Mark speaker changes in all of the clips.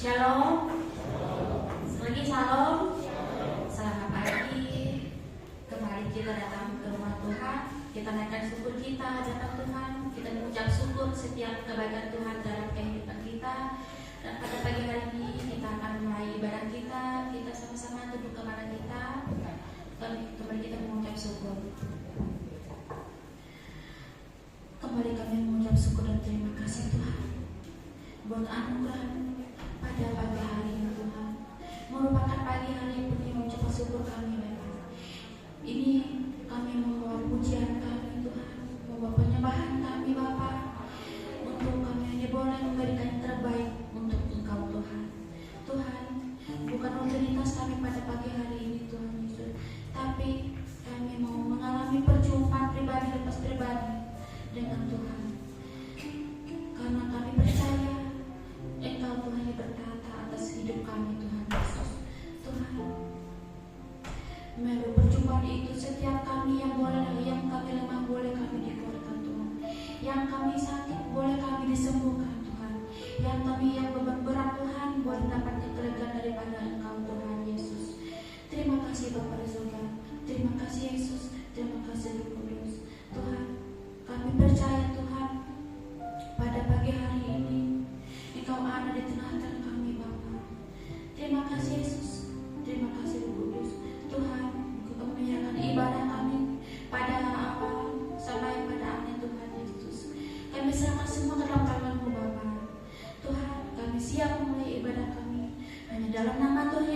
Speaker 1: Shalom. Lagi shalom. Selamat pagi. Kembali kita datang ke rumah Tuhan. Kita naikkan syukur kita hadapan Tuhan. Kita mengucap syukur setiap kebaikan Tuhan dalam kehidupan kita. Dan pada pagi hari ini kita akan mulai ibadah kita. Kita sama-sama tunduk kepada kita. Kembali kita mengucap syukur. Kembali kami mengucap syukur dan terima kasih Tuhan buat anugerah pada pagi hari ini Tuhan. Merupakan pagi hari yang penuh mengucap syukur kami Bapak. Ini kami membawa pujian kami Tuhan, membawa penyembahan kami Bapak. Untuk kami hanya boleh memberikan yang terbaik untuk Engkau Tuhan. Tuhan, bukan rutinitas kami pada pagi hari ini Tuhan Yesus, tapi kami mau mengalami perjumpaan pribadi lepas pribadi dengan Tuhan. Karena kami percaya Engkau Tuhan yang bertata atas hidup kami Tuhan Yesus. Tuhan, melalui perjumpaan itu setiap kami yang kami lemah boleh kami dikuatkan Tuhan. Yang kami sakit boleh kami disembuhkan Tuhan. Yang kami yang beban berat Tuhan boleh dapat kelegaan daripada Engkau Tuhan Yesus. Terima kasih Bapa di surga. Terima kasih Yesus. Terima kasih Roh Kudus. Tuhan, kami percaya Tuhan pada pagi hari ini Engkau ada di tengah-tengah kami Bapa. Terima kasih Yesus. Terima kasih Roh Kudus. Tuhan, Engkau menyerahkan ibadah kami pada awal sampai pada akhir Tuhan Yesus. Kami serahkan semua ke dalam tangan-Mu Bapa. Tuhan, kami siap memulai ibadah kami hanya dalam nama Tuhan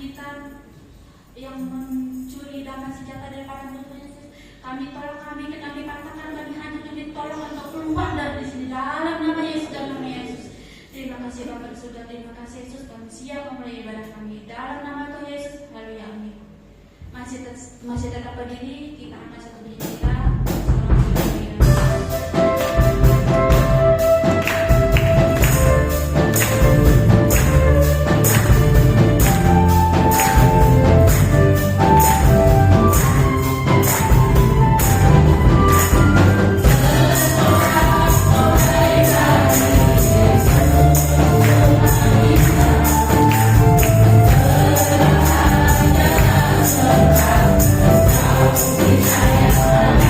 Speaker 1: kita yang mencuri damai senjata daripada musuh Yesus. Kami tolong, kami katakan, kami hanya ditolong untuk keluar dari sini dalam nama Yesus dan nama Yesus. Terima kasih Bapak Surga, terima kasih Yesus. Kami siap memulai ibadah kami dalam nama Tuhan Yesus. Haleluya, amin. Masih tetap berdiri, kita angkat satu bunyi kita.
Speaker 2: Saya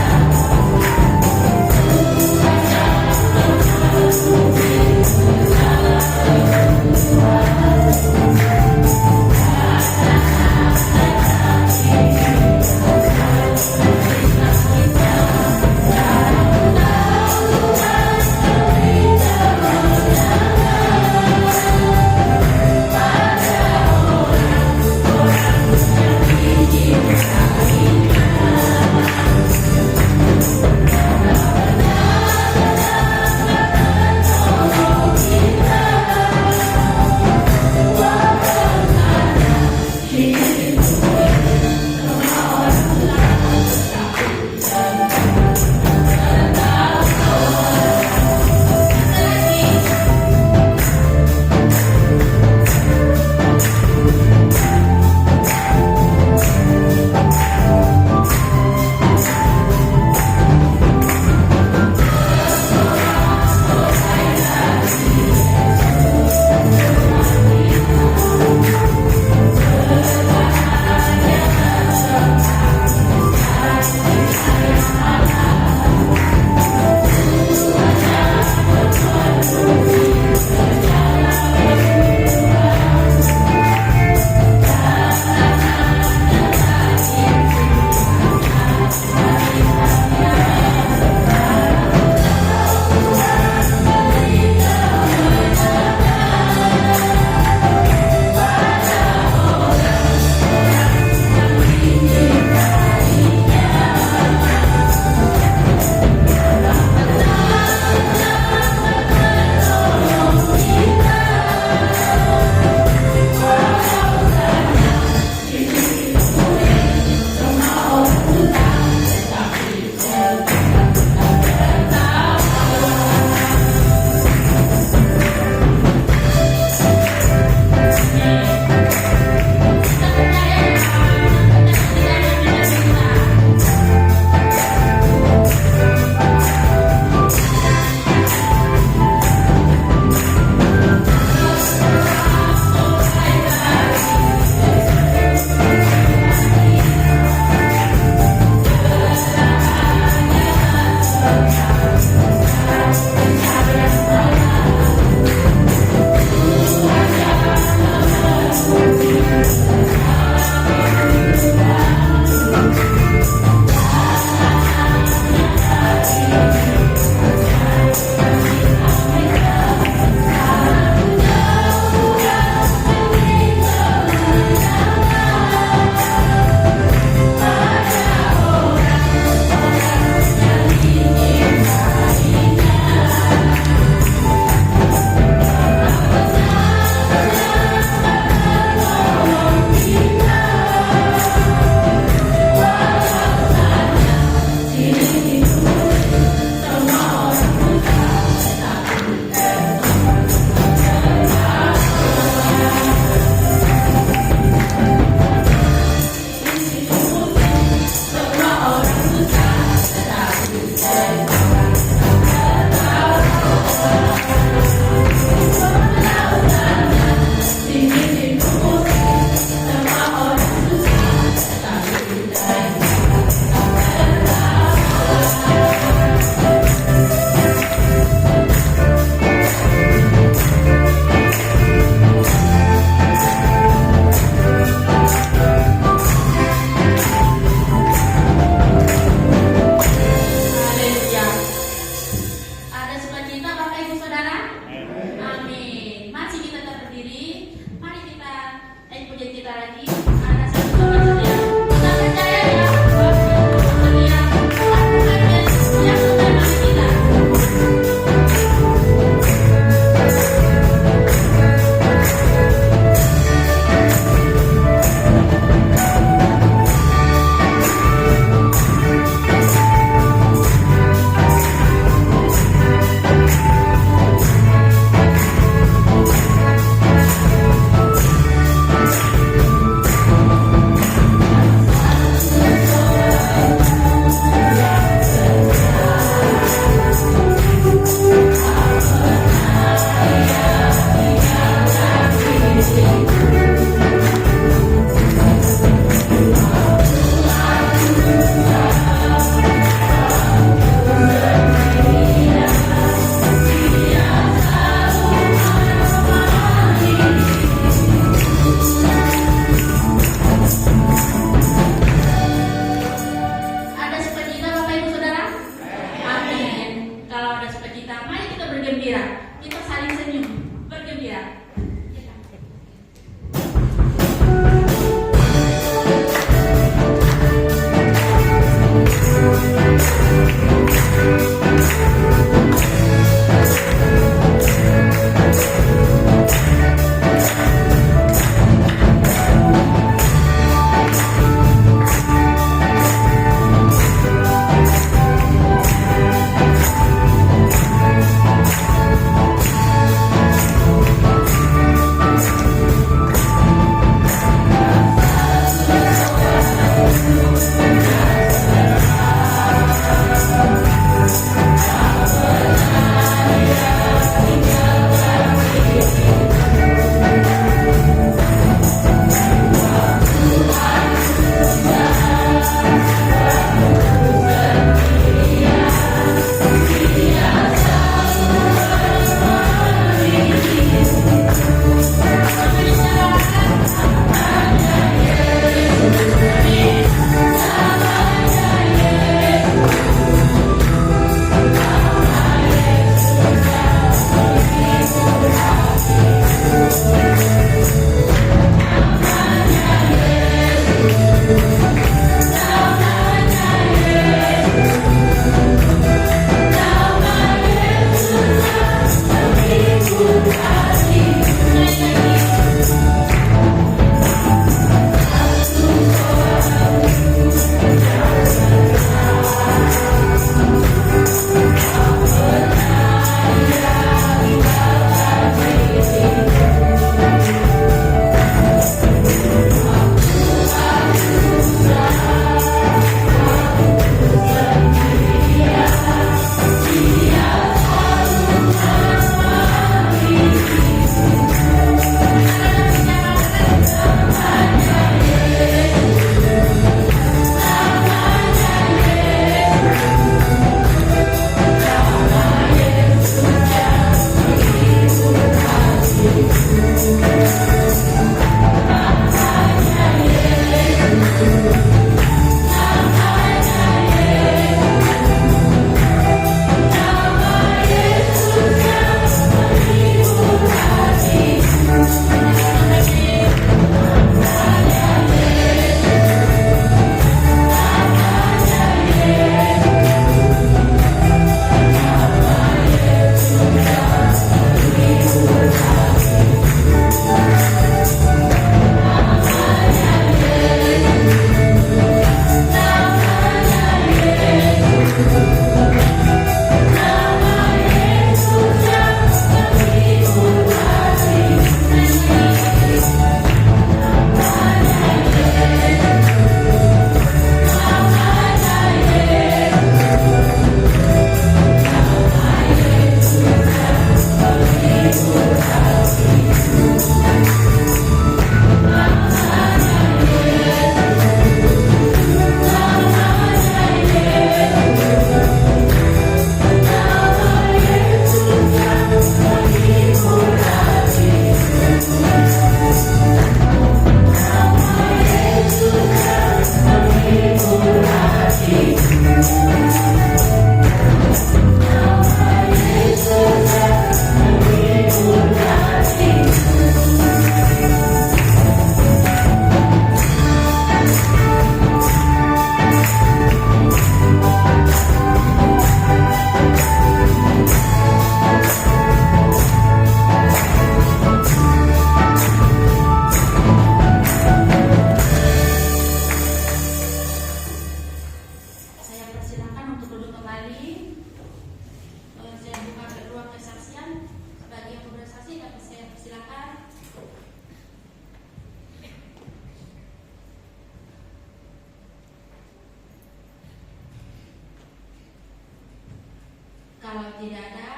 Speaker 1: Kalau tidak ada,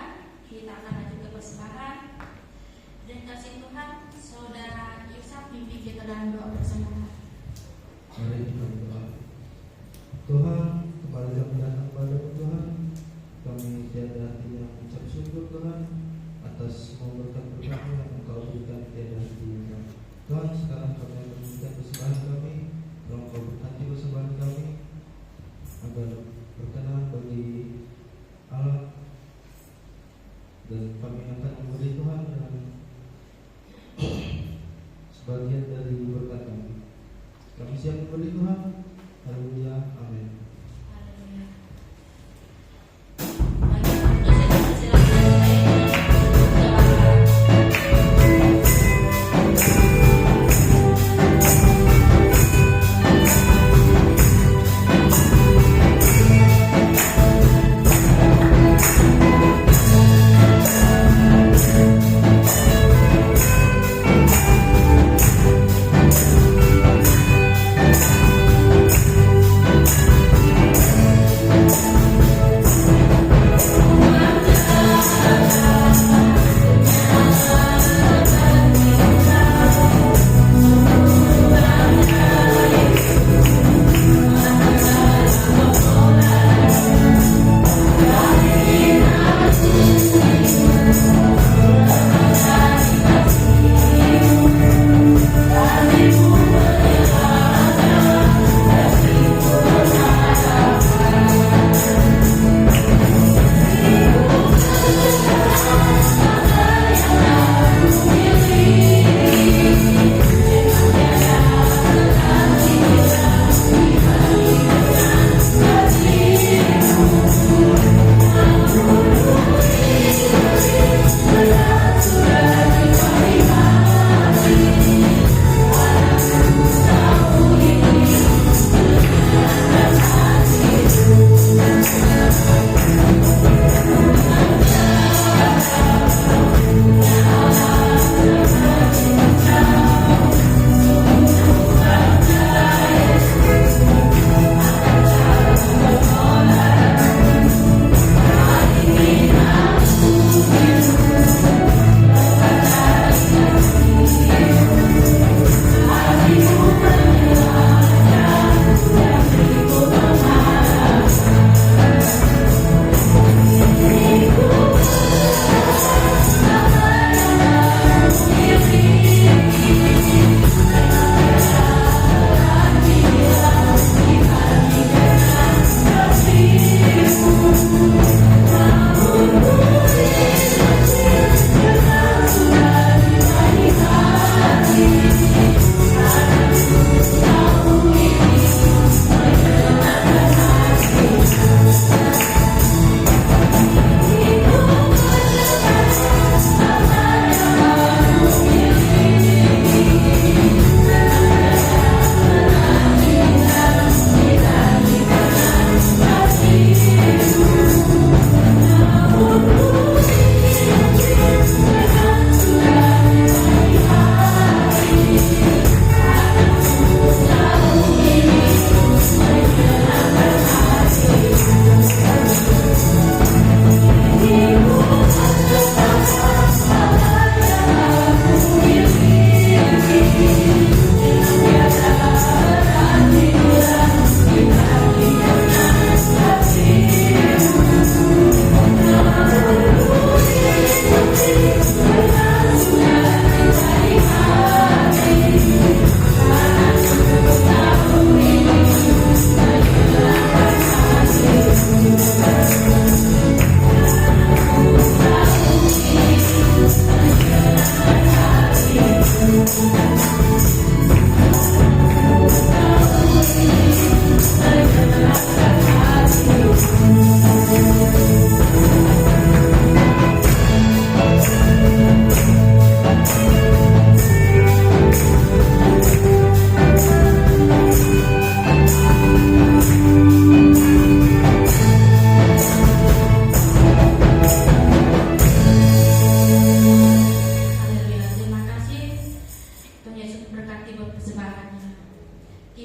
Speaker 1: kita akan lanjut ke persembahan. Dan kasih Tuhan, Saudara Yusuf pimpin kita dalam doa persembahan.
Speaker 2: Mari kita berdoa. Tuhan, kembali kami datang padamu Tuhan. Kami tiada hati yang mengucap syukur Tuhan atas semua berkat-berkat yang Engkau berikan tiada hati Tuhan. Tuhan, sekarang kami akan memberikan persembahan kami. Tolong Engkau berkati persembahan kami agar berkenan bagi Allah, dan kami akan memberi Tuhan dan sebagian dari berkat kami. Kami siap memberi Tuhan. Haleluya, amin.
Speaker 1: Haleluya.
Speaker 2: Amin.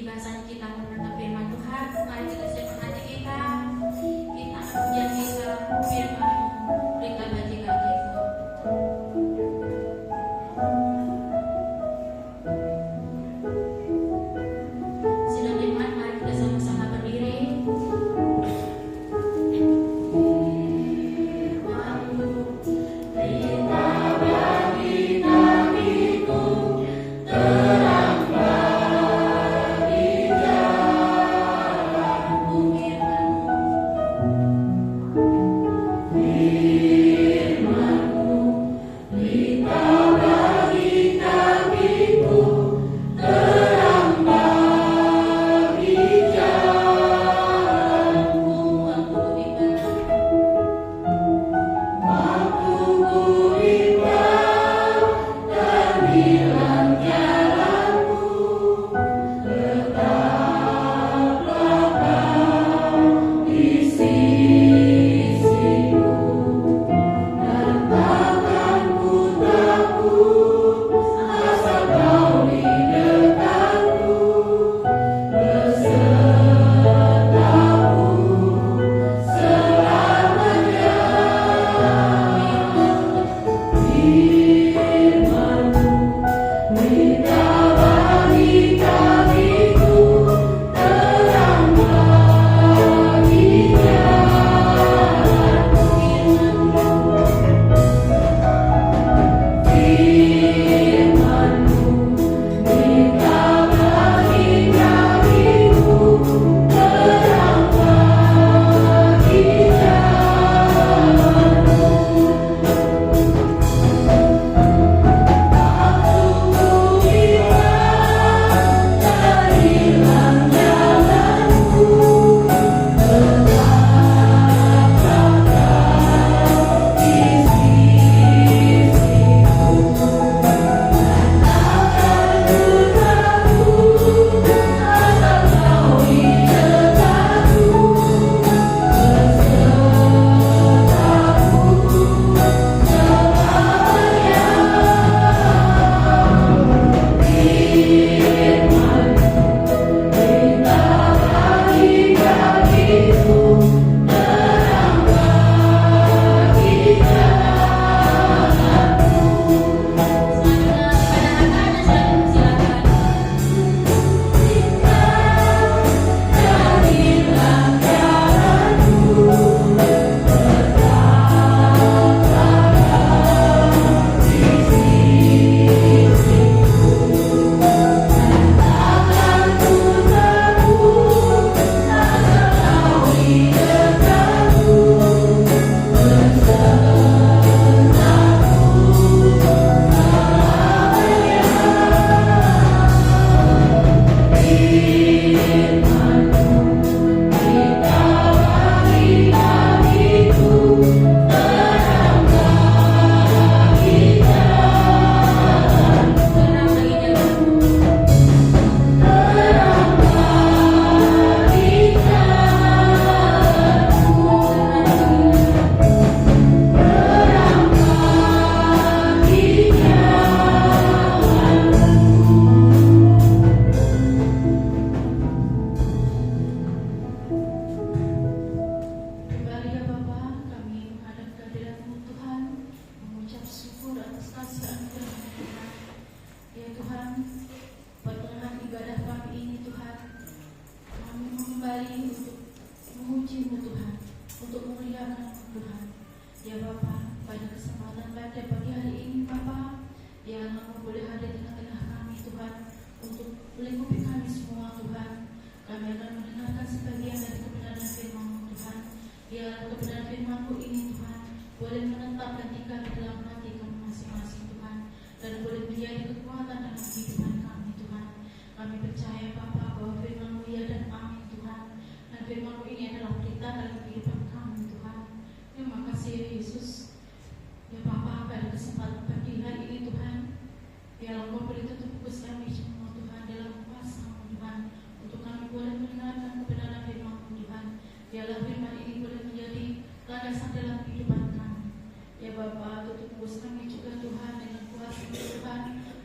Speaker 1: bahasanya kita mendengar firman Tuhan. Mari kita siapkan hati kita pujian kita, firman berita bagi-bagi. Sidang iman, mari kita sama-sama berdiri.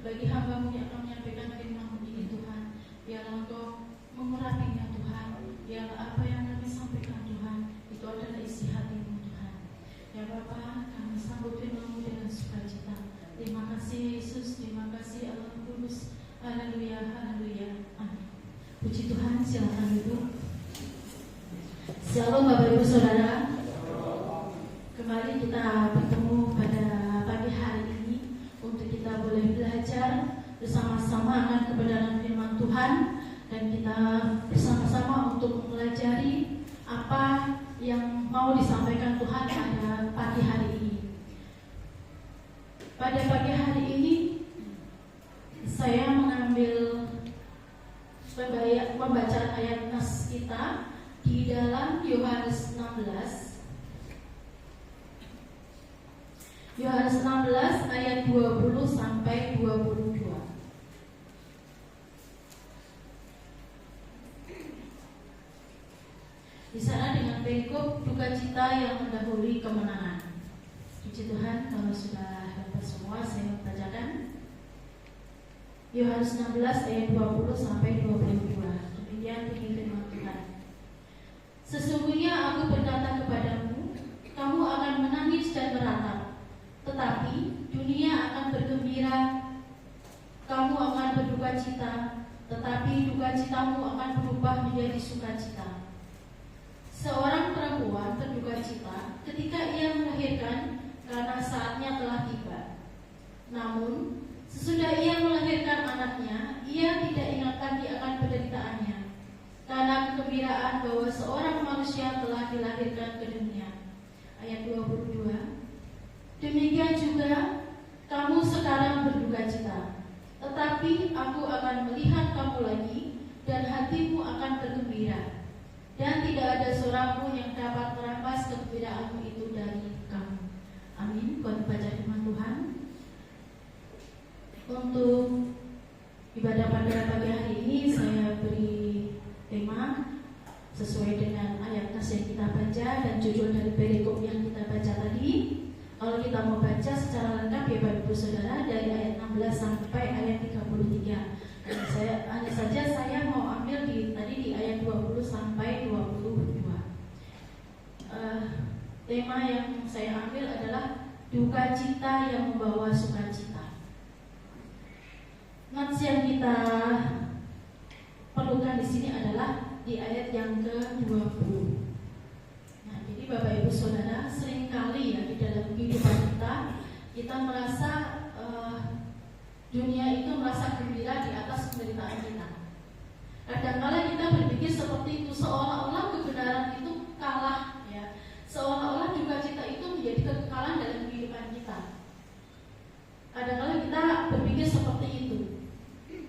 Speaker 3: Bagi hamba-Mu yang akan menyampaikan firman-Mu ini Tuhan, biarlah Engkau
Speaker 1: mengurapinya Tuhan. Yang apa yang kami sampaikan Tuhan, itu adalah isi hati-Mu Tuhan. Ya Bapa, kami sambut firman-Mu dengan sukacita. Terima kasih Yesus, terima kasih Allah Kudus. Haleluya, haleluya, amin. Puji Tuhan, silakan duduk. Shalom Bapak Ibu Saudara. Kembali kita bertemu pada pagi hari ini untuk kita boleh belajar bersama-sama akan kebenaran firman Tuhan, dan kita bersama-sama untuk mempelajari apa yang mau disampaikan Tuhan pada pagi hari ini. Pada pagi hari ini saya mengambil pembacaan ayat nas kita di dalam Yohanes 16. Yohanes 16 ayat 20 sampai 22. Di sana dengan perikop duka cita yang mendahului kemenangan. Puji Tuhan, kalau sudah dapat semua saya bacakan. Yohanes 16 ayat 20 sampai 22. Demikian bunyi firman Tuhan. Sesungguhnya aku berkata kepadamu, kamu akan menangis dan meratap, tetapi dunia akan bergembira. Kamu akan berduka cita, tetapi duka citamu akan berubah menjadi sukacita. Seorang perempuan berduka cita ketika ia melahirkan, karena saatnya telah tiba. Namun sesudah ia melahirkan anaknya, ia tidak ingat lagi akan penderitaannya, karena kegembiraan bahwa seorang manusia telah dilahirkan ke dunia. Ayat 22. Demikian juga kamu sekarang berduka cita, tetapi aku akan melihat kamu lagi, dan hatimu akan bergembira, dan tidak ada seorang pun yang dapat merampas kegembiraanmu itu dari kamu. Amin. Buat baca firman Tuhan. Untuk ibadah pada pagi hari ini saya beri tema sesuai dengan ayat nas yang kita baca dan judul dari perikop yang kita baca tadi. Kalau kita mau baca secara lengkap ya Bapak Ibu Saudara, dari ayat 16 sampai ayat 33. Hanya saja saya mau ambil di ayat 20 sampai 22. Tema yang saya ambil adalah duka cita yang membawa sukacita. Nats yang kita perlukan di sini adalah di ayat yang ke-20. Nah, jadi Bapak Ibu Saudara, seringkali ya di dalam kehidupan kita merasa dunia itu merasa gembira di atas penderitaan kita. Kadang-kala kita berpikir seperti itu, seolah-olah kebenaran itu kalah, ya. Seolah-olah duka cita itu menjadi kekekalan dalam kehidupan kita. Kadang-kala kita berpikir seperti itu.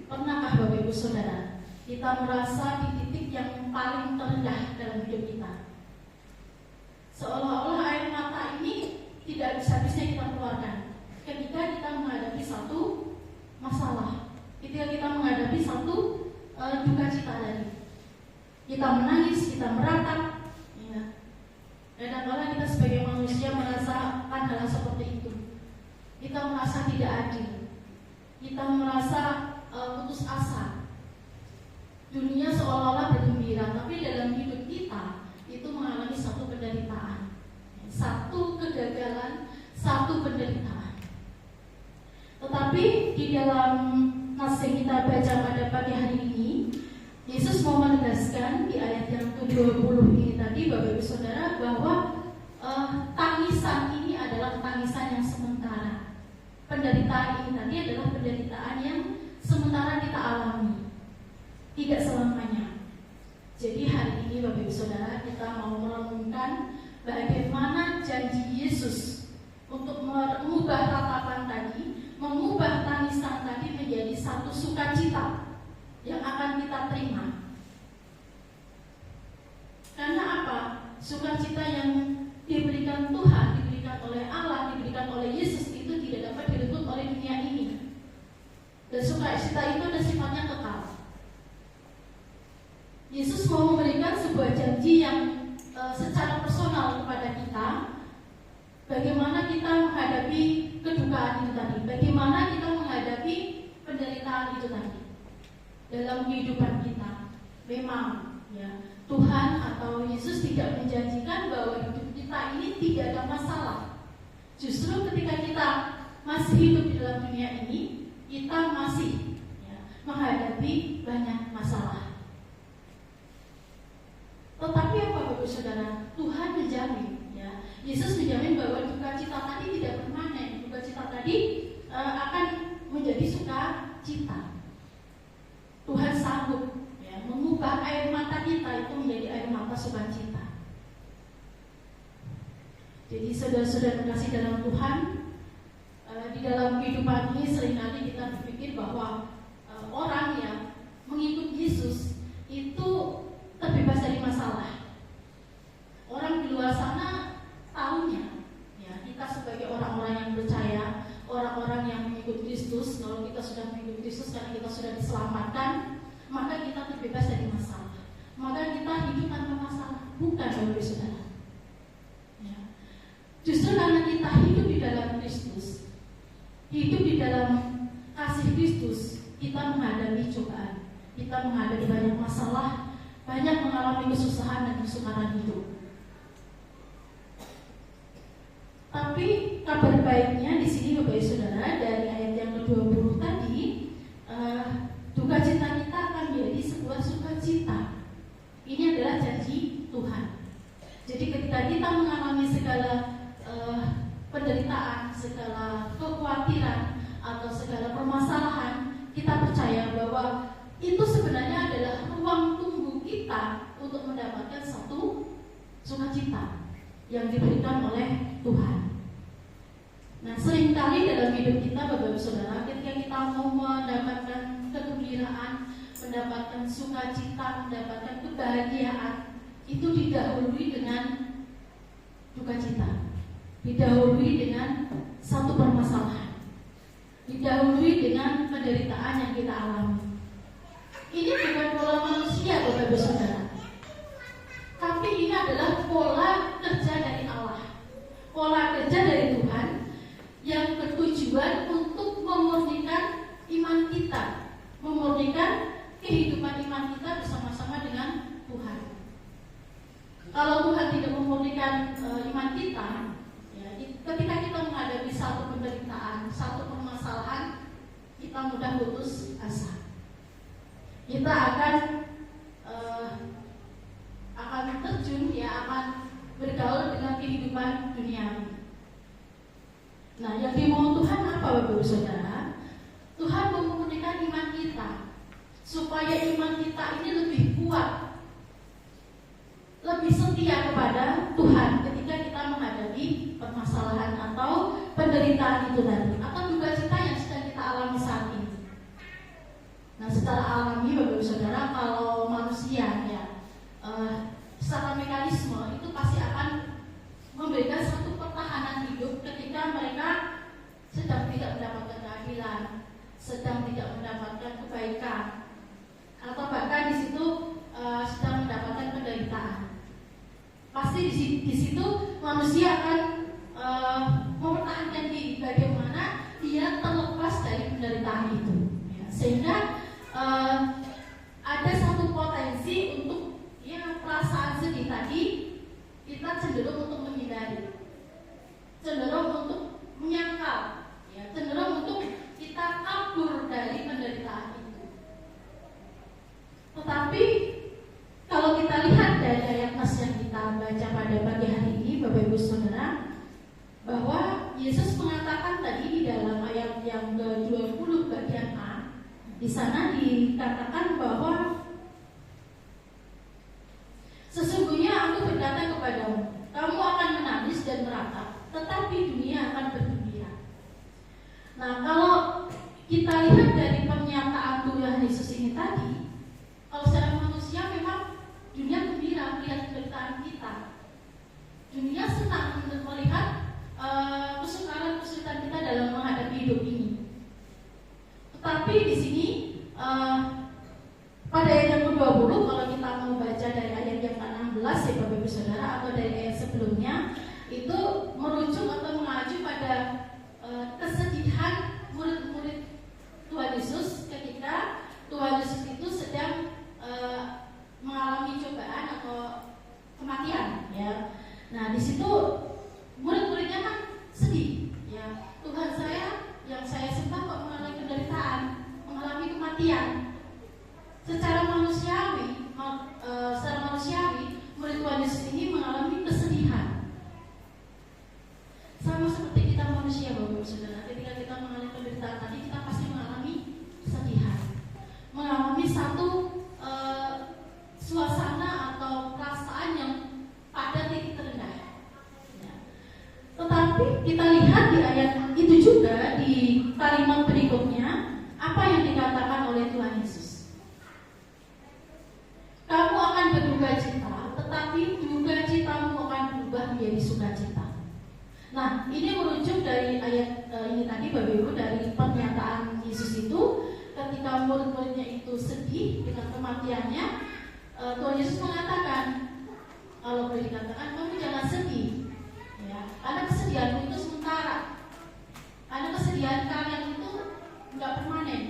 Speaker 1: Pernahkah Bapak Ibu Saudara kita merasa di titik yang paling terendah dalam hidup kita? Seolah-olah air mata ini tidak bisa-bisa kita keluarkan ketika kita menghadapi satu masalah, ketika kita menghadapi satu duka cita tadi. Kita menangis, kita meratap, ya. Kadang-kala kita sebagai manusia merasakan hal seperti itu. Kita merasa tidak adil, kita merasa putus asa. Dunia seolah-olah bergembira, tapi dalam hidup kita itu mengalami satu penderitaan, satu kegagalan, satu penderitaan. Tetapi di dalam nas yang kita baca pada pagi hari ini, Yesus mau menegaskan di ayat yang ke-20 ini tadi Bapak Ibu Saudara, bahwa tangisan ini adalah tangisan yang sementara. Penderitaan ini tadi adalah penderitaan yang sementara kita alami, tidak selamanya. Jadi hari ini Bapak Ibu Saudara, kita mau merenungkan bagaimana janji Yesus untuk mengubah tatapan tadi, mengubah tangisan tadi menjadi satu sukacita yang akan kita terima. Karena apa? Sukacita yang diberikan Tuhan, diberikan oleh Allah, diberikan oleh Yesus itu tidak dapat direbut oleh dunia ini. Dan sukacita itu ada sifatnya kekal. Yesus mau memberikan sebuah janji yang secara personal kepada kita. Bagaimana kita menghadapi kedukaan itu tadi, bagaimana kita menghadapi penderitaan itu tadi dalam kehidupan kita. memang ya Tuhan atau Yesus tidak menjanjikan bahwa hidup kita ini tidak ada masalah. Justru ketika kita masih hidup di dalam dunia ini, kita masih ya, menghadapi banyak masalah. Tetapi apa Bapak Saudara? Tuhan menjamin ya. Yesus menjamin bahwa duka cita tadi tidak permanen. Duka cita tadi akan menjadi sukacita. Tuhan sanggup ya, mengubah air mata kita itu menjadi air mata sukacita. Jadi saudara-saudara kasih dalam Tuhan, di dalam kehidupan ini seringkali kita berpikir bahwa orang yang mengikut Yesus itu terbebas dari masalah. Orang di luar sana tahunya, ya kita sebagai orang-orang yang percaya, orang-orang yang mengikut Kristus, kalau kita sudah mengikut Kristus karena kita sudah diselamatkan, maka kita terbebas dari masalah. Maka kita hidup tanpa masalah. Bukan Bapak Saudara. Ya. Justru karena kita hidup di dalam Kristus, hidup di dalam kasih Kristus, kita menghadapi cobaan, kita menghadapi banyak masalah, banyak mengalami kesusahan dan kesukaran hidup. Tapi kabar baiknya di sini Bapak Saudara, dari ayat yang ke-20 tadi, duka cita kita akan menjadi sebuah sukacita. Ini adalah janji Tuhan. Jadi ketika kita mengalami segala penderitaan, segala kekhawatiran atau segala permasalahan, kita percaya bahwa itu sebenarnya adalah ruang tunggu kita untuk mendapatkan satu sukacita yang diberikan oleh Tuhan. Nah, seringkali dalam hidup kita Bapak Saudara, ketika kita mau mendapatkan kegembiraan, mendapatkan sukacita, mendapatkan kebahagiaan, itu didahului dengan duka cita, didahului dengan satu permasalahan, didahului dengan penderitaan yang kita alami. Ini bukan pola manusia Bapak Saudara, tapi ini adalah pola kerja dari Allah, pola kerja dari Tuhan yang bertujuan untuk memurnikan iman kita, memurnikan kehidupan iman kita bersama-sama dengan Tuhan. Kalau Tuhan tidak memurnikan iman kita, ya, ketika kita menghadapi satu penderitaan, satu permasalahan, kita mudah putus asa. Kita akan terjun, ya, akan bergaul dengan kehidupan duniawi. Nah, yang dimau Tuhan apa Bapak Saudara? Tuhan memurnikan iman kita supaya iman kita ini lebih kuat, lebih setia kepada Tuhan ketika kita menghadapi permasalahan atau penderitaan itu tadi, atau duka cita yang sedang kita alami saat ini. Nah, secara alami Bapak Saudara, kalau manusia ya secara mekanisme itu pasti akan memberikan satu pertahanan hidup ketika mereka sedang tidak mendapatkan keadilan, sedang tidak mendapatkan kebaikan, atau bahkan di situ sedang mendapatkan penderitaan. Pasti di situ manusia akan mempertahankan diri bagaimana dia terlepas dari penderitaan itu, ya, sehingga ada satu potensi untuk ya perasaan sedih tadi kita cenderung untuk menghindari, cenderung untuk menyangkal, ya, cenderung untuk kita kabur dari penderitaan itu. Tetapi kalau kita lihat dari ayat nas yang kita baca pada pagi hari ini, Bapak Ibu Saudara, bahwa Yesus mengatakan tadi di dalam ayat yang ke-20 bagian A, di sana dikatakan bahwa sesungguhnya aku berkata kepadamu, kamu akan menangis dan meratap, tetapi dunia akan bergembira. Nah, kalau kita lihat dari pernyataan Tuhan Yesus ini tadi, kalau secara manusia memang dunia gembira melihat penderitaan kita. Dunia senang melihat kesukaran-kesulitan kita dalam menghadapi hidup ini. Tetapi di sini pada ayat yang ke-20, kalau kita mau baca dari ayat yang ke-16 ya Bapak Ibu Saudara, atau dari ayat sebelumnya, itu merujuk atau mengacu pada kesedihan murid-murid Tuhan Yesus ketika Tuhan Yesus itu sedang
Speaker 3: di situ murid-muridnya kan sedih. Ya, Tuhan saya yang saya sembah kok mengalami penderitaan, mengalami kematian. Secara manusiawi, murid Tuhan Yesus ini mengalami kesedihan. Sama seperti kita manusia, Bapak Ibu Saudara, ketika kita mengalami penderitaan tadi, kita pasti mengalami kesedihan, mengalami satu suasana atau perasaan yang pada titik terendah. Ya. Tetapi kita lihat di ayat itu juga, di kalimat berikutnya, apa yang dikatakan oleh Tuhan Yesus. Kamu akan berduka cita, tetapi duka citamu akan berubah menjadi sukacita. Nah, ini merujuk dari ayat ini tadi, Bapak Ibu, dari pernyataan Yesus itu ketika murid-muridnya itu sedih dengan kematiannya. Tuhan Yesus mengatakan, kalau boleh dikatakan, kamu jangan sedih, ya, karena kesedihanmu itu sementara, karena kesedihan kalian itu nggak permanen.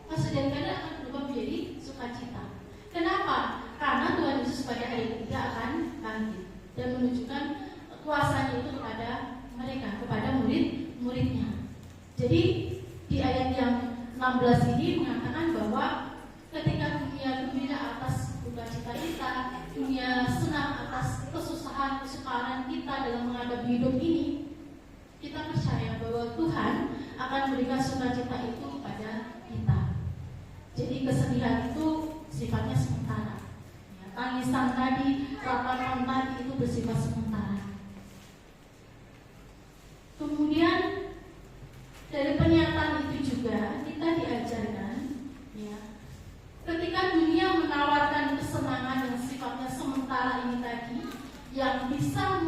Speaker 3: Kesedihan kalian akan berubah menjadi sukacita. Kenapa? Karena Tuhan Yesus pada hari ketiga akan bangkit dan menunjukkan kuasanya itu kepada mereka, kepada murid-muridnya. Jadi di ayat yang 16 ini mengatakan bahwa ketika dunia gembira atas sukacita kita, dunia senang atas kesusahan, kesukaran kita dalam menghadapi hidup ini, kita percaya bahwa Tuhan akan memberikan sukacita itu kepada kita. Jadi kesedihan itu sifatnya sementara. Ya, tangisan tadi, ratapan tadi itu bersifat sementara. Kemudian dari pernyataan itu juga kita diajarkan, ya, ketika dunia menawarkan kesenangan yang sifatnya sementara ini tadi, yang bisa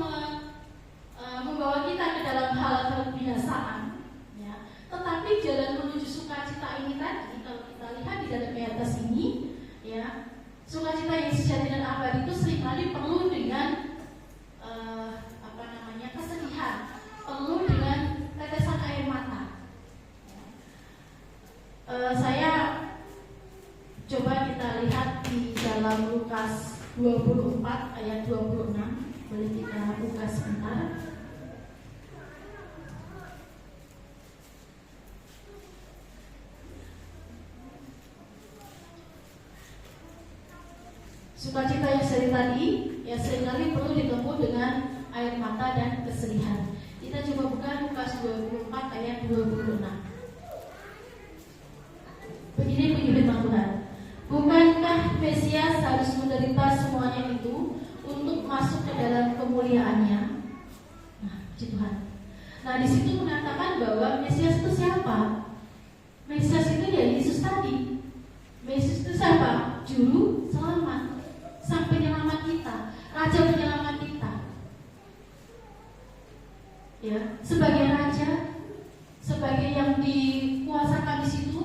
Speaker 3: membawa kita ke dalam hal kebiasaan, ya, tetapi jalan menuju sukacita ini tadi, kalau kita lihat di dalam ayat atas ini, ya, sukacita yang sejati dan abadi itu seringkali perlu dengan kesedihan, perlu dengan tetesan air mata. Saya coba kita lihat di dalam Lukas 24 ayat 26. Boleh kita buka sebentar. Sukacita yang sejati tadi, ya seringkali perlu ditempuh dengan air mata dan kesedihan. Kita coba buka Lukas 24 ayat 26. Begini bunyi firman Tuhan. Bukankah Mesias harus menderita semuanya itu untuk masuk ke dalam kemuliaannya? Nah, puji Tuhan. Nah, di situ mengatakan bahwa Mesias itu siapa? Mesias itu ya Yesus tadi. Mesias itu siapa? Juru selamat, sang penyelamat kita, raja penyelamat kita. Ya, sebagai raja, sebagai yang dikuasakan di situ,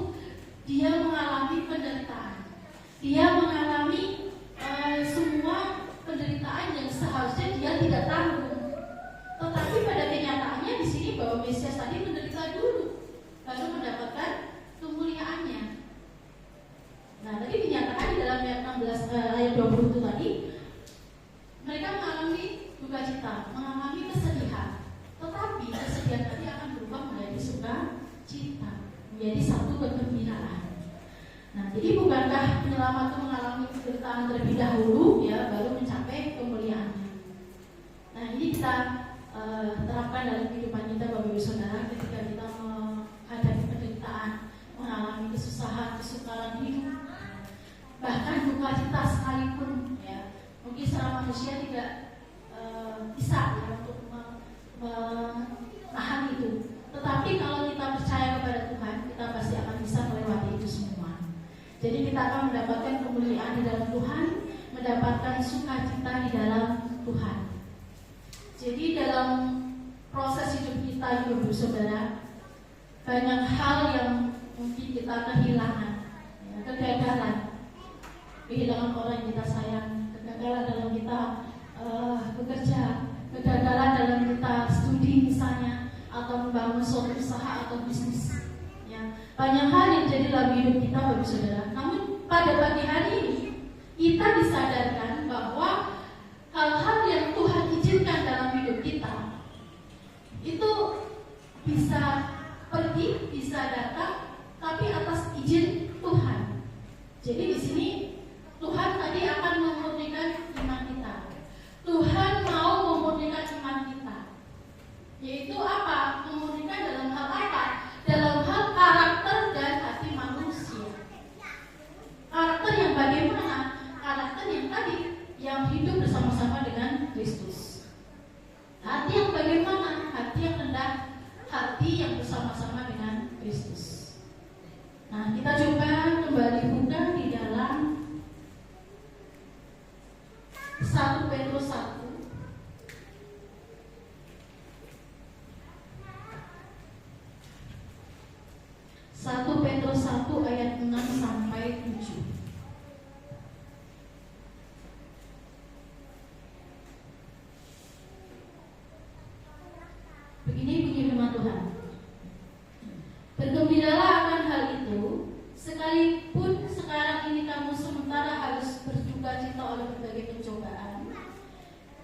Speaker 3: dia mengalami penderitaan. Dia mengalami semua penderitaan yang seharusnya dia tidak tanggung. Tetapi pada kenyataannya di sini bahwa Mesias tadi menderita dulu, baru mendapatkan kemuliaannya. Nah, tadi dinyatakan di dalam ayat 16 ayat 20 itu tadi, mereka mengalami duka cita, mengalami kesedihan. Tetapi kesedihan tadi akan berubah menjadi sukacita, menjadi satu kegembiraan. Nah, jadi bukankah penyelamat itu mengalami penderitaan terlebih dahulu, ya, baru mencapai kemuliaannya. Nah, ini kita terapkan dalam kehidupan kita, Bapak Ibu Saudara, ketika kita menghadapi penderitaan, mengalami kesusahan, kesukaran hidup, bahkan duka cita sekalipun, ya, mungkin secara manusia tidak bisa, ya, untuk menahan itu. Tetapi kalau kita percaya kepada Tuhan, kita pasti akan bisa melewati itu semua. Jadi kita akan mendapatkan kemuliaan di dalam Tuhan, mendapatkan sukacita di dalam Tuhan. Jadi dalam proses hidup kita, Ibu Saudara, banyak hal yang mungkin kita kehilangan, ya, kegagalan, kehilangan orang yang kita sayang, kegagalan dalam kita bekerja, kegagalan dalam kita studi misalnya, atau membangun suatu usaha atau bisnis. Ya, banyak hal yang jadi dalam hidup kita, Bapak Saudara. Namun pada pagi hari ini kita disadarkan bahwa hal-hal yang Jadi di sini Tuhan tadi akan memurnikan iman kita. Tuhan mau memurnikan iman kita. Yaitu apa? Memurnikan dalam hal apa? Dalam hal karakter dan hati manusia. Karakter yang bagaimana? Karakter yang tadi yang hidup bersama-sama dengan Kristus. Hati yang bagaimana? Hati yang rendah, hati yang bersama-sama dengan Kristus. Nah, kita coba kembali buka di dalam 1 Petrus 1. 1 Petrus 1 ayat 6 sampai 7. Begini bunyi firman Tuhan. Bergembiralah akan hal itu, sekalipun sekarang ini kamu sementara harus berduka cita oleh berbagai pencobaan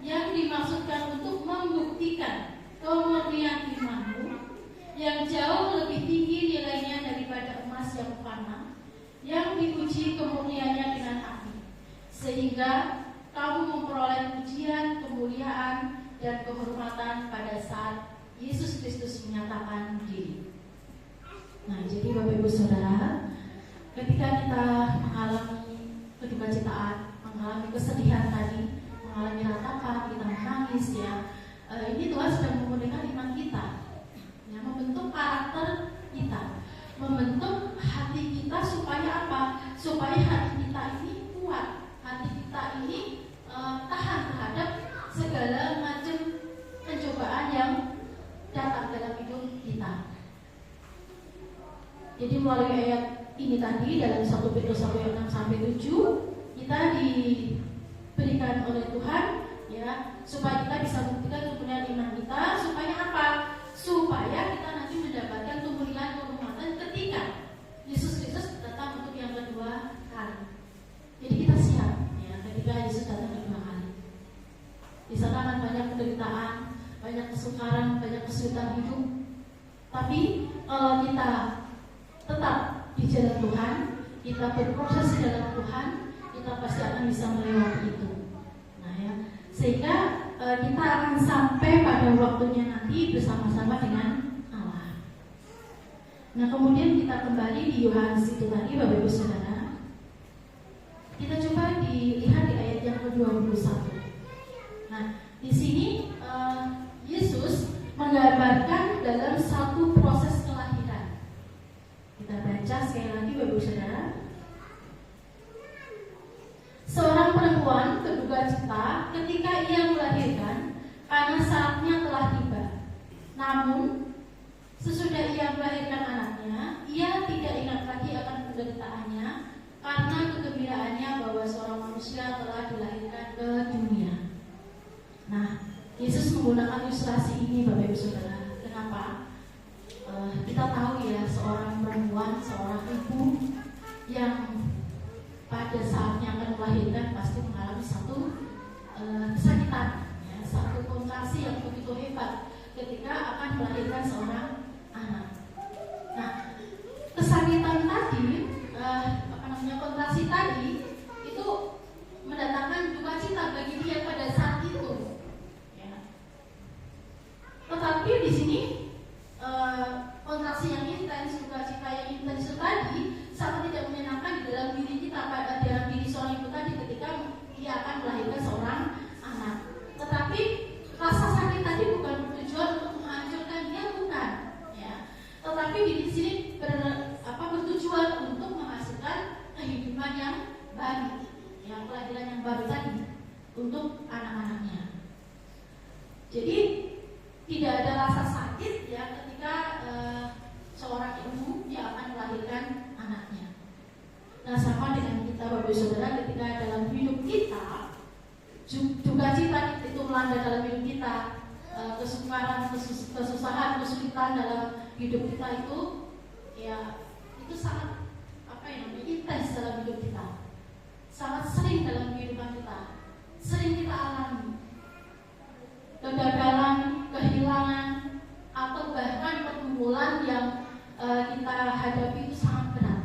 Speaker 3: yang dimaksudkan untuk membuktikan kemurnian imanmu yang jauh lebih tinggi nilainya daripada emas yang fana, yang diuji kemurniannya dengan api, sehingga kamu memperoleh pujian, kemuliaan, dan kehormatan pada saat Yesus Kristus menyatakan diri. Nah, jadi Bapak Ibu Saudara, ketika kita mengalami kedukacitaan, mengalami kesedihan tadi, mengalami ratapan, kita menangis ya, ini Tuhan sedang memurnikan iman kita, ya, membentuk karakter kita, membentuk hati kita supaya apa? Supaya hati kita ini kuat, hati kita ini tahan terhadap segala macam pencobaan yang datang dalam hidup kita. Jadi melalui ayat ini tadi dalam 1 Petrus 1 ayat 6 sampai 7 kita diberikan oleh Tuhan ya supaya kita bisa membuktikan kemurnian iman kita, supaya apa? Supaya kita nanti mendapatkan kemuliaan kehormatan ketika Yesus Kristus datang untuk yang kedua kali. Jadi kita siap ya ketika Yesus datang kedua kali. Di sana akan banyak penderitaan, banyak kesukaran, banyak kesulitan hidup. Tapi kalau kita tetap di jalan Tuhan, kita berproses di dalam Tuhan, kita pasti akan bisa melewati itu. Nah ya, sehingga kita akan sampai pada waktunya nanti bersama-sama dengan Allah. Nah kemudian kita kembali di Yohanes itu tadi, Bapak Ibu Saudara. Kita coba dilihat di ayat yang ke-21. Nah di sini Yesus menggambarkan dalam satu proses kelahiran. Kita baca sekali lagi Bapak Ibu Saudara. Seorang perempuan berduka cita ketika ia melahirkan karena saatnya telah tiba. Namun sesudah ia melahirkan anaknya, ia tidak ingat lagi akan penderitaannya karena kegembiraannya bahwa seorang manusia telah dilahirkan ke dunia. Nah, Yesus menggunakan ilustrasi ini Bapak Ibu Saudara. Kenapa? Kita tahu ya seorang perempuan, seorang ibu yang pada saatnya akan melahirkan pasti mengalami satu kesakitan, ya, satu kontraksi yang begitu hebat ketika akan melahirkan seorang anak. Nah, kesakitan tadi, kontraksi tadi itu mendatangkan duka cita bagi dia pada saat itu. Ya. Tetapi di sini kontraksi yang intens, duka cita yang intens itu tadi sangat tidak menyenangkan di dalam diri kita, pada dalam diri seorang ibu tadi ketika ia akan melahirkan seorang anak. Tetapi rasa sakit tadi bukan bertujuan untuk menghancurkan dia, bukan. Ya. Tetapi di sini bertujuan untuk menghasilkan kehidupan yang baru, ya, kelahiran yang baru tadi untuk anak-anaknya. Jadi tidak ada rasa sakit ya ketika seorang ibu yang akan melahirkan anaknya. Nah sama dengan kita Bapak Saudara, ketika dalam hidup kita duka cita itu melanda dalam hidup kita, kesukaran, kesusahan, kesulitan dalam hidup kita itu ya itu sangat intens dalam hidup kita, sangat sering dalam kehidupan kita, sering kita alami kegagalan, kehilangan, atau bahkan pergumulan yang kita hadapi itu sangat berat.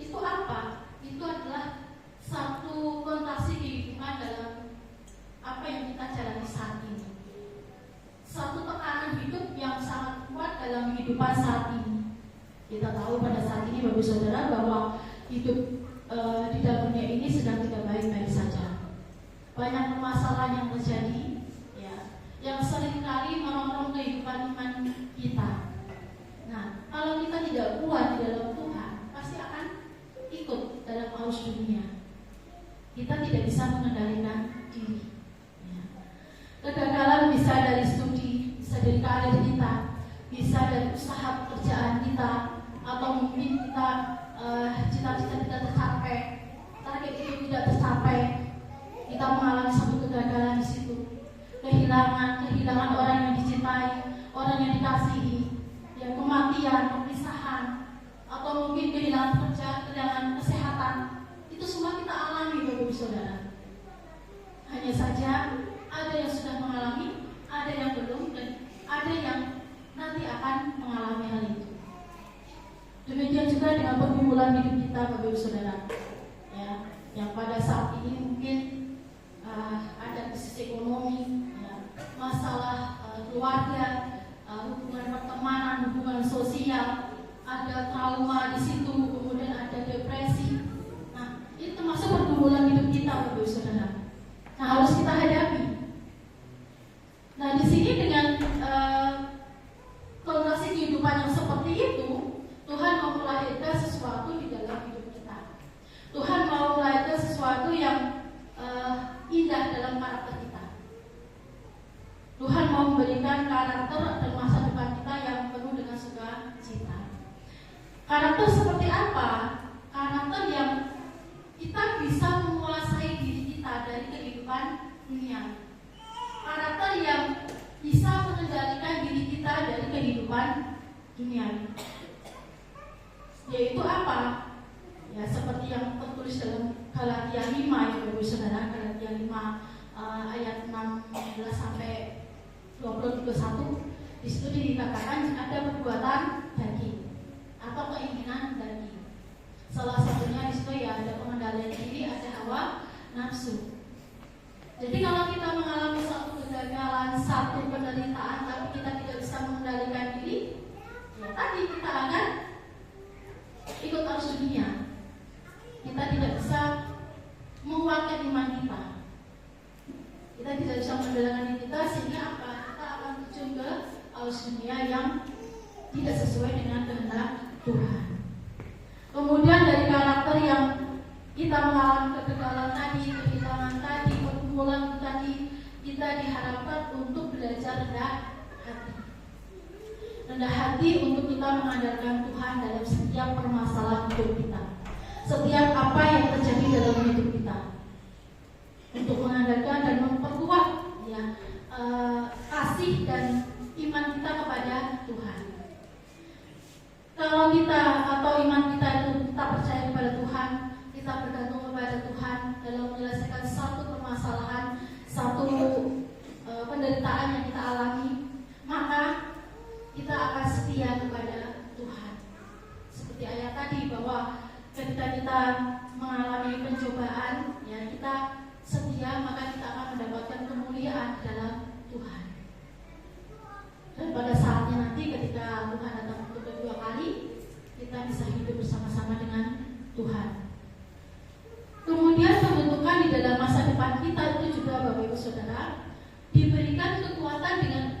Speaker 3: Itu apa? Itu adalah hidup di dalam dunia ini sedang tidak baik-baik saja. Banyak permasalahan yang terjadi, ya, yang seringkali merongrong kehidupan iman kita. Nah, kalau kita tidak kuat di dalam Tuhan, pasti akan ikut dalam arus dunia. Kita tidak bisa mengendalikan diri. Ya. Kegagalan bisa dari studi, bisa dari karir kita, bisa dari usaha pekerjaan kita, atau mungkin kita cita-cita tidak tercapai, target itu tidak tercapai, kita mengalami satu kegagalan di situ, kehilangan orang yang dicintai, orang yang dikasihi, ya, kematian, perpisahan, atau mungkin kehilangan pekerjaan, kehilangan kesehatan, itu semua kita alami, Bapak Ibu Saudara. Hanya saja ada yang sudah mengalami, ada yang belum, dan ada yang nanti akan mengalami hal itu. Demikian juga dengan pergumulan hidup kita, Bapak Ibu Saudara, ya, yang pada saat ini mungkin ada krisis ekonomi, ya, masalah keluarga, hubungan pertemanan, hubungan sosial, ada trauma di situ, kemudian ada depresi. Nah, itu termasuk pergumulan hidup kita, Bapak Ibu Saudara. Nah, harus kita hadapi. Nah, di sini dengan kondisi kehidupan yang seperti itu, Tuhan mau melahirkan sesuatu di dalam hidup kita. Tuhan mau melahirkan sesuatu yang indah dalam karakter kita. Tuhan mau memberikan karakter dan masa depan kita yang penuh dengan sukacita. Karakter seperti apa? Karakter yang kita bisa menguasai diri kita dari kehidupan dunia. Karakter yang bisa mengendalikan diri kita dari kehidupan dunia. Yaitu apa? Ya, seperti yang tertulis dalam Galatia 5, ya Bapak Ibu Saudara, Galatia 5 ayat 16 sampai 20-21. Di situ dikatakan ada perbuatan daging atau keinginan daging. Salah satunya di situ ya ada pengendalian diri, ada hawa nafsu. Jadi kalau kita mengalami satu kegagalan, satu penderitaan, tapi kita tidak bisa mengendalikan diri, ya tadi kita akan ikut arus dunia. Kita tidak bisa menguatkan iman kita. Kita tidak bisa mengendalikan diri kita, sehingga apa? Kita akan terjun ke arus dunia yang tidak sesuai dengan kehendak Tuhan. Kemudian dari karakter yang kita mengalami kegagalan tadi, kehilangan tadi, pergumulan tadi, kita diharapkan untuk belajar rendah hati. Rendah hati untuk kita mengandalkan Tuhan dalam setiap permasalahan hidup kita, setiap apa yang terjadi dalam hidup kita, untuk mengandalkan dan memperkuat ya, kasih dan iman kita kepada Tuhan. Kalau kita atau iman kita itu kita percaya kepada Tuhan, kita bergantung kepada Tuhan dalam menyelesaikan satu permasalahan, satu penderitaan yang kita alami, maka kita akan setia kepada Tuhan. Seperti ayat tadi bahwa ketika kita mengalami pencobaan, ya kita setia, maka kita akan mendapatkan kemuliaan dalam Tuhan. Dan pada saatnya nanti ketika Tuhan datang untuk kedua kali, kita bisa hidup bersama-sama dengan Tuhan. Kemudian pembentukan di dalam masa depan kita itu juga Bapak Ibu Saudara diberikan kekuatan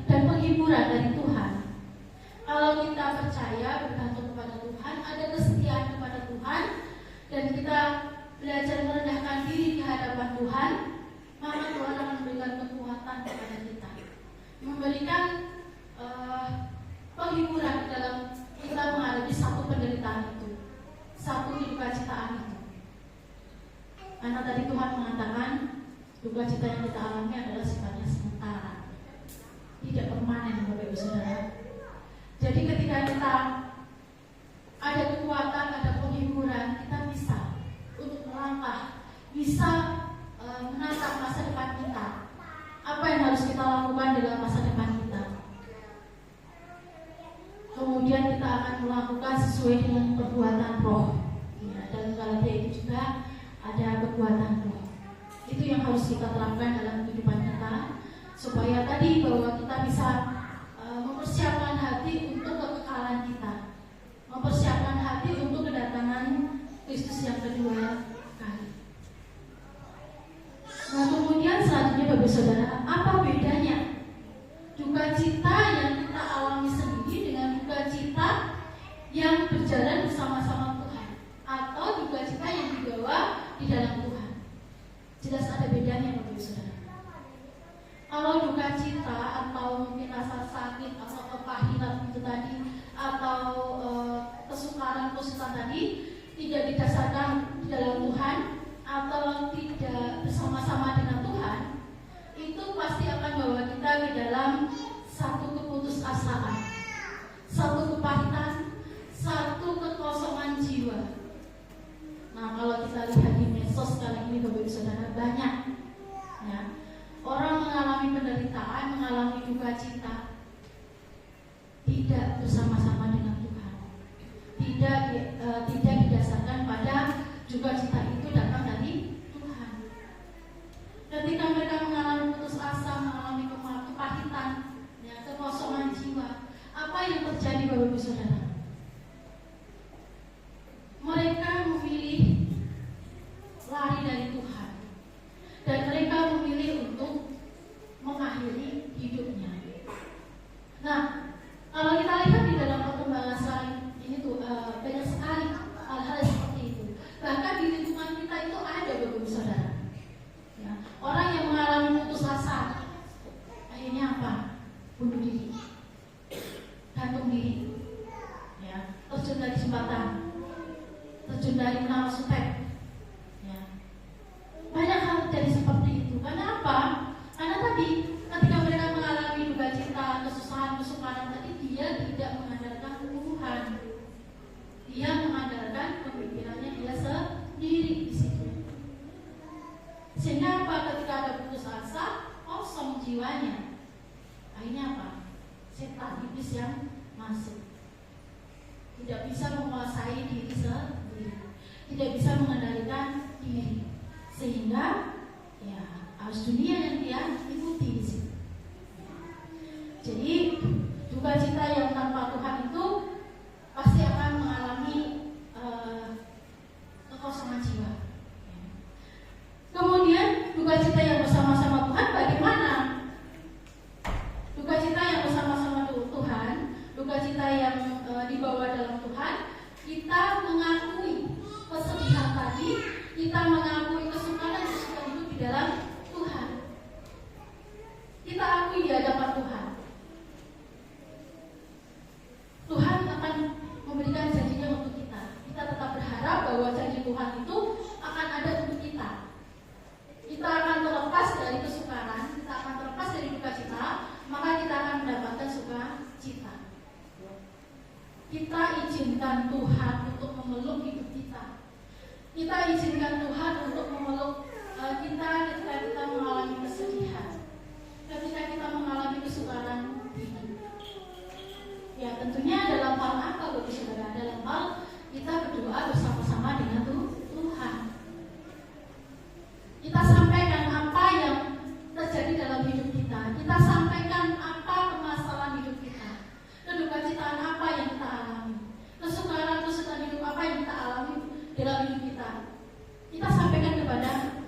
Speaker 3: dan penghiburan dari Tuhan. Kalau kita percaya bergantung kepada Tuhan, ada kesetiaan kepada Tuhan, dan kita belajar merendahkan diri di hadapan Tuhan, maka Tuhan akan memberikan kekuatan kepada kita, memberikan penghiburan dalam kita menghadapi satu penderitaan itu, satu dukacita itu. Karena tadi Tuhan mengatakan dukacita yang kita alami adalah sifatnya sementara, tidak permanen, Bapak Ibu Saudara. Jadi ketika kita ada kekuatan, ada penghiburan, kita bisa untuk melangkah, bisa menatap masa depan kita. Apa yang harus kita lakukan dalam masa depan kita? Kemudian kita akan melakukan sesuai dengan perbuatan roh. Ya, dalam Galatia itu juga ada perbuatan roh. Itu yang harus kita terapkan dalam kehidupan kita, supaya tadi bahwa kita bisa mempersiapkan hati untuk kekekalan kita, mempersiapkan hati untuk kedatangan Kristus yang kedua kali. Nah, kemudian selanjutnya Bapak Saudara, apa bedanya duka cita yang kita alami sendiri dengan duka cita yang berjalan bersama-sama Tuhan, atau duka cita yang dibawa di dalam Tuhan? Jelas ada bedanya Bapak Saudara. Kalau duka cita atau mungkin rasa sakit atau kepahitan itu tadi, atau kesukaran tadi tidak didasarkan di dalam Tuhan atau tidak bersama-sama dengan Tuhan, itu pasti akan bawa kita ke dalam satu keputusasaan, satu kepahitan, satu kekosongan jiwa. Nah, kalau kita lihat di medsos kali ini Bapak Ibu Saudara, banyak ya, orang mengalami penderitaan, mengalami duka cita tidak bersama-sama dengan Tuhan, tidak didasarkan pada duka cita itu datang dari Tuhan. Ketika mereka mengalami putus asa, mengalami kepahitan, ya, kekosongan jiwa, apa yang terjadi Bapak Ibu Saudara? Mereka memilih lari dari Tuhan, dan mereka memilih untuk mengakhiri hidupnya. Nah, kalau kita lihat di dalam perkembangan sekarang ini tuh banyak sekali hal-hal seperti itu. Bahkan di lingkungan kita itu ada Bapak Saudara. Ya, orang yang mengalami putus asa, akhirnya apa? Bunuh diri, gantung diri, ya, terjun dari jembatan, terjun dari menara sutek. Ya. Banyak hal terjadi seperti itu. Karena apa? Karena tadi ketika mereka mengalami duka cita, kesusahan, kesukaran tadi, dia tidak mengandalkan Tuhan. Dia mengandalkan pemikirannya dia sendiri di situ. Sehingga apa? Ketika ada putus asa, kosong jiwanya. Akhirnya apa? Setan iblis yang masuk. Tidak bisa menguasai diri sendiri, tidak bisa mengendalikan diri, sehingga ya arus dunia yang dia ikuti di situ. Jadi duka cita yang tanpa Tuhan itu pasti akan mengalami kekosongan jiwa. Kemudian duka cita yang bersama-sama Tuhan bagaimana? Duka cita yang bersama-sama Tuhan, duka cita yang dibawa dalam Tuhan, kita mengakui kesedihan tadi, kita mengakui kesukaran hidup di dalam Tuhan. Kita akui di hadapan Tuhan. Tuhan akan memberikan janjinya untuk kita. Kita tetap berharap bahwa janji Tuhan itu akan ada untuk kita. Kita akan terlepas dari kesukaran, kita akan terlepas dari duka cita, maka kita akan mendapatkan sukacita. Kita izinkan Tuhan untuk memeluk hidup kita. Kita izinkan Tuhan untuk memeluk kita ketika kita mengalami kesedihan, ketika kita mengalami kesukaran hidup. Ya, tentunya dalam hal apa Bapak Saudara? Dalam hal kita berdoa bersama-sama dengan Tuhan. Kita sampaikan apa yang terjadi dalam hidup kita. Kita sampaikan apa permasalahan hidup kita. Kedukacita apa yang kita alami. Kesukaran hidup apa yang kita alami dalam hidup kita. Kita sampaikan kepada